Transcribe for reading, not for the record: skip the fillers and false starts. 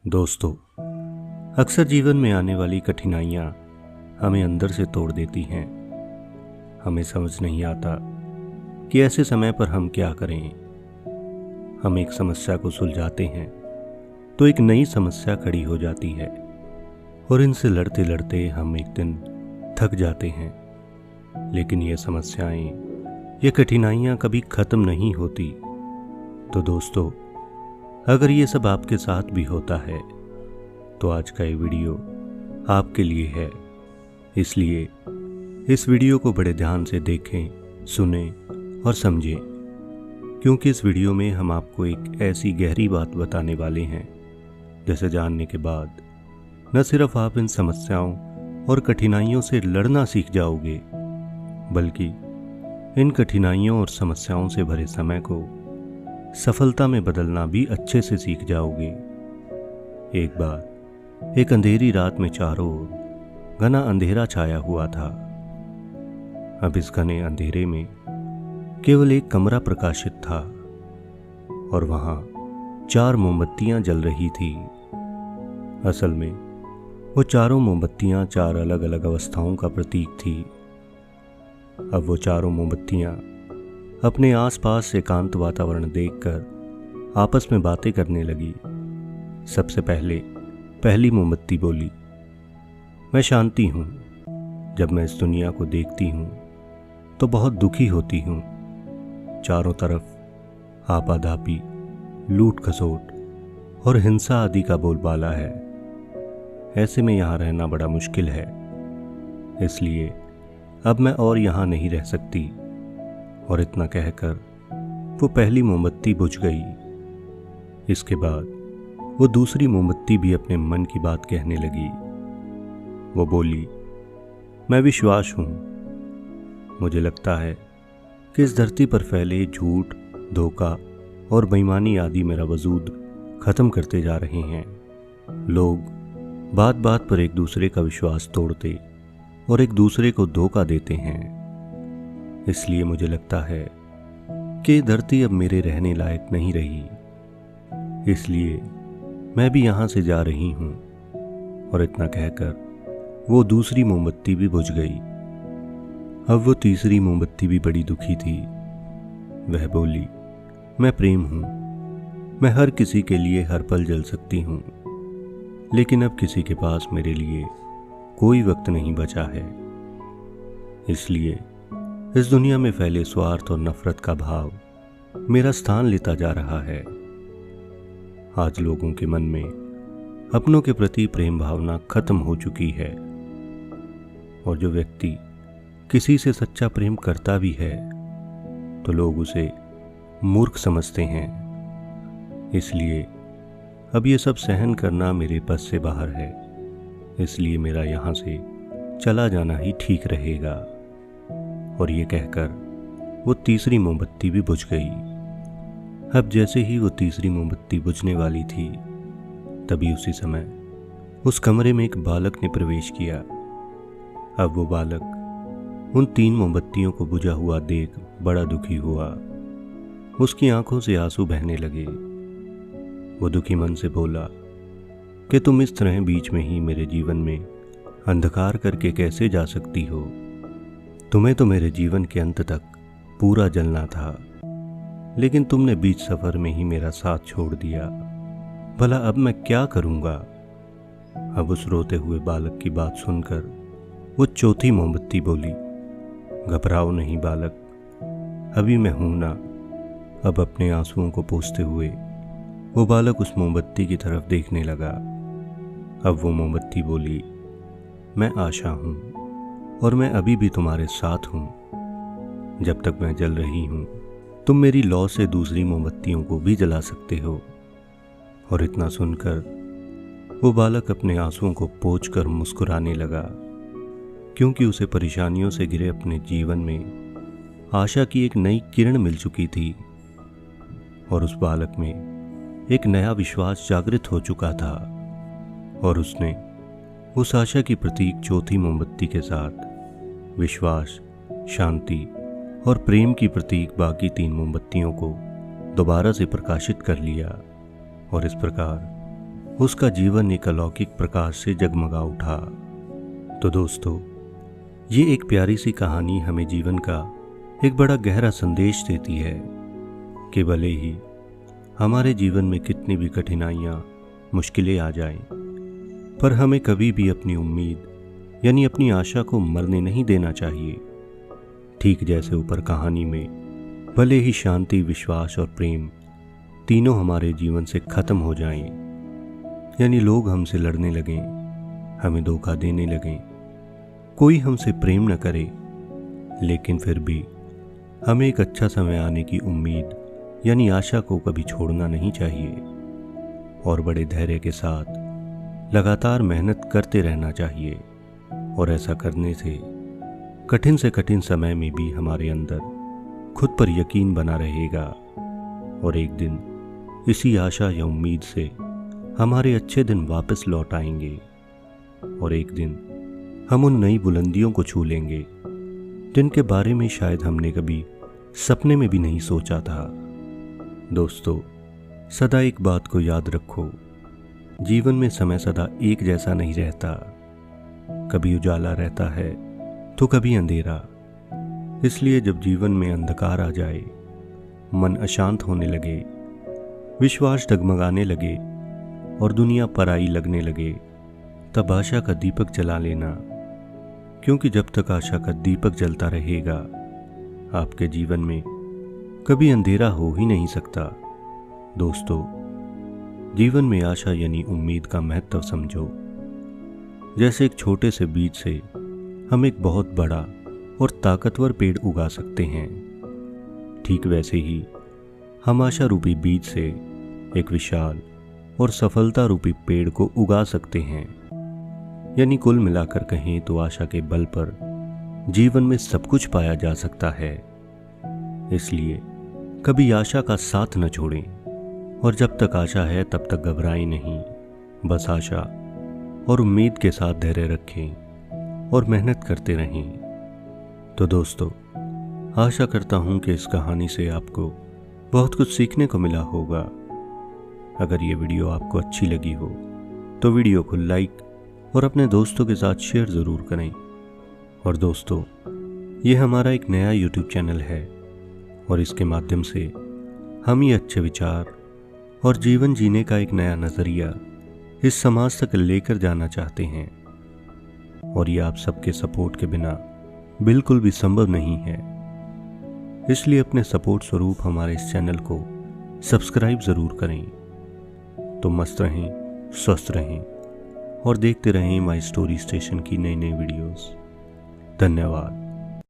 दोस्तों, अक्सर जीवन में आने वाली कठिनाइयाँ हमें अंदर से तोड़ देती हैं। हमें समझ नहीं आता कि ऐसे समय पर हम क्या करें। हम एक समस्या को सुलझाते हैं तो एक नई समस्या खड़ी हो जाती है और इनसे लड़ते लड़ते हम एक दिन थक जाते हैं। लेकिन ये समस्याएं, ये कठिनाइयाँ कभी ख़त्म नहीं होती। तो दोस्तों, अगर ये सब आपके साथ भी होता है तो आज का ये वीडियो आपके लिए है। इसलिए इस वीडियो को बड़े ध्यान से देखें, सुनें और समझें, क्योंकि इस वीडियो में हम आपको एक ऐसी गहरी बात बताने वाले हैं जिसे जानने के बाद न सिर्फ आप इन समस्याओं और कठिनाइयों से लड़ना सीख जाओगे, बल्कि इन कठिनाइयों और समस्याओं से भरे समय को सफलता में बदलना भी अच्छे से सीख जाओगे। एक बार एक अंधेरी रात में चारों ओर घना अंधेरा छाया हुआ था। अब इस घने अंधेरे में केवल एक कमरा प्रकाशित था और वहां 4 मोमबत्तियां जल रही थी। असल में वो चारों मोमबत्तियां 4 अलग अलग अवस्थाओं का प्रतीक थी। अब वो चारों मोमबत्तियां अपने आसपास एकांत वातावरण देखकर आपस में बातें करने लगी। सबसे पहली मोमबत्ती बोली, मैं शांति हूँ। जब मैं इस दुनिया को देखती हूँ तो बहुत दुखी होती हूँ। चारों तरफ आपाधापी, लूट खसोट और हिंसा आदि का बोलबाला है। ऐसे में यहाँ रहना बड़ा मुश्किल है। इसलिए अब मैं और यहाँ नहीं रह सकती। और इतना कहकर वो पहली मोमबत्ती बुझ गई। इसके बाद वो दूसरी मोमबत्ती भी अपने मन की बात कहने लगी। वो बोली, मैं विश्वास हूँ। मुझे लगता है कि इस धरती पर फैले झूठ, धोखा और बेईमानी आदि मेरा वजूद ख़त्म करते जा रहे हैं। लोग बात बात पर एक दूसरे का विश्वास तोड़ते और एक दूसरे को धोखा देते हैं। इसलिए मुझे लगता है कि धरती अब मेरे रहने लायक नहीं रही। इसलिए मैं भी यहाँ से जा रही हूँ। और इतना कहकर वो दूसरी मोमबत्ती भी बुझ गई। अब वो तीसरी मोमबत्ती भी बड़ी दुखी थी। वह बोली, मैं प्रेम हूँ। मैं हर किसी के लिए हर पल जल सकती हूँ, लेकिन अब किसी के पास मेरे लिए कोई वक्त नहीं बचा है। इसलिए इस दुनिया में फैले स्वार्थ और नफरत का भाव मेरा स्थान लेता जा रहा है। आज लोगों के मन में अपनों के प्रति प्रेम भावना खत्म हो चुकी है। और जो व्यक्ति किसी से सच्चा प्रेम करता भी है तो लोग उसे मूर्ख समझते हैं। इसलिए अब ये सब सहन करना मेरे बस से बाहर है। इसलिए मेरा यहाँ से चला जाना ही ठीक रहेगा। और ये कहकर वो तीसरी मोमबत्ती भी बुझ गई। अब जैसे ही वो तीसरी मोमबत्ती बुझने वाली थी, तभी उसी समय उस कमरे में एक बालक ने प्रवेश किया। अब वो बालक उन 3 मोमबत्तियों को बुझा हुआ देख बड़ा दुखी हुआ। उसकी आंखों से आंसू बहने लगे। वो दुखी मन से बोला कि तुम इस तरह बीच में ही मेरे जीवन में अंधकार करके कैसे जा सकती हो। तुम्हें तो मेरे जीवन के अंत तक पूरा जलना था, लेकिन तुमने बीच सफर में ही मेरा साथ छोड़ दिया। भला अब मैं क्या करूंगा। अब उस रोते हुए बालक की बात सुनकर वो चौथी मोमबत्ती बोली, घबराओ नहीं बालक, अभी मैं हूं ना। अब अपने आंसुओं को पोंछते हुए वो बालक उस मोमबत्ती की तरफ देखने लगा। अब वो मोमबत्ती बोली, मैं आशा हूं और मैं अभी भी तुम्हारे साथ हूँ। जब तक मैं जल रही हूँ, तुम मेरी लौ से दूसरी मोमबत्तियों को भी जला सकते हो। और इतना सुनकर वो बालक अपने आंसुओं को पोंछकर मुस्कुराने लगा, क्योंकि उसे परेशानियों से घिरे अपने जीवन में आशा की एक नई किरण मिल चुकी थी। और उस बालक में एक नया विश्वास जागृत हो चुका था। और उसने उस आशा की प्रतीक चौथी मोमबत्ती के साथ विश्वास, शांति और प्रेम की प्रतीक बाकी 3 मोमबत्तियों को दोबारा से प्रकाशित कर लिया। और इस प्रकार उसका जीवन एक अलौकिक प्रकाश से जगमगा उठा। तो दोस्तों, ये एक प्यारी सी कहानी हमें जीवन का एक बड़ा गहरा संदेश देती है कि भले ही हमारे जीवन में कितनी भी कठिनाइयाँ, मुश्किलें आ जाएं, पर हमें कभी भी अपनी उम्मीद यानी अपनी आशा को मरने नहीं देना चाहिए। ठीक जैसे ऊपर कहानी में भले ही शांति, विश्वास और प्रेम तीनों हमारे जीवन से खत्म हो जाएं, यानी लोग हमसे लड़ने लगें, हमें धोखा देने लगें, कोई हमसे प्रेम न करे, लेकिन फिर भी हमें एक अच्छा समय आने की उम्मीद यानी आशा को कभी छोड़ना नहीं चाहिए और बड़े धैर्य के साथ लगातार मेहनत करते रहना चाहिए। और ऐसा करने से कठिन समय में भी हमारे अंदर खुद पर यकीन बना रहेगा और एक दिन इसी आशा या उम्मीद से हमारे अच्छे दिन वापस लौट आएंगे और एक दिन हम उन नई बुलंदियों को छू लेंगे जिनके बारे में शायद हमने कभी सपने में भी नहीं सोचा था। दोस्तों, सदा एक बात को याद रखो, जीवन में समय सदा एक जैसा नहीं रहता। कभी उजाला रहता है तो कभी अंधेरा। इसलिए जब जीवन में अंधकार आ जाए, मन अशांत होने लगे, विश्वास डगमगाने लगे और दुनिया पराई लगने लगे, तब आशा का दीपक जला लेना, क्योंकि जब तक आशा का दीपक जलता रहेगा आपके जीवन में कभी अंधेरा हो ही नहीं सकता। दोस्तों, जीवन में आशा यानी उम्मीद का महत्व समझो। जैसे एक छोटे से बीज से हम एक बहुत बड़ा और ताकतवर पेड़ उगा सकते हैं, ठीक वैसे ही हम आशा रूपी बीज से एक विशाल और सफलता रूपी पेड़ को उगा सकते हैं। यानी कुल मिलाकर कहें तो आशा के बल पर जीवन में सब कुछ पाया जा सकता है। इसलिए कभी आशा का साथ न छोड़ें और जब तक आशा है तब तक घबराएं नहीं। बस आशा और उम्मीद के साथ धैर्य रखें और मेहनत करते रहें। तो दोस्तों, आशा करता हूं कि इस कहानी से आपको बहुत कुछ सीखने को मिला होगा। अगर ये वीडियो आपको अच्छी लगी हो तो वीडियो को लाइक और अपने दोस्तों के साथ शेयर ज़रूर करें। और दोस्तों, ये हमारा एक नया YouTube चैनल है और इसके माध्यम से हम ये अच्छे विचार और जीवन जीने का एक नया नज़रिया इस समाज तक लेकर जाना चाहते हैं और ये आप सबके सपोर्ट के बिना बिल्कुल भी संभव नहीं है। इसलिए अपने सपोर्ट स्वरूप हमारे इस चैनल को सब्सक्राइब ज़रूर करें। तो मस्त रहें, स्वस्थ रहें और देखते रहें माई स्टोरी स्टेशन की नई नई वीडियोस। धन्यवाद।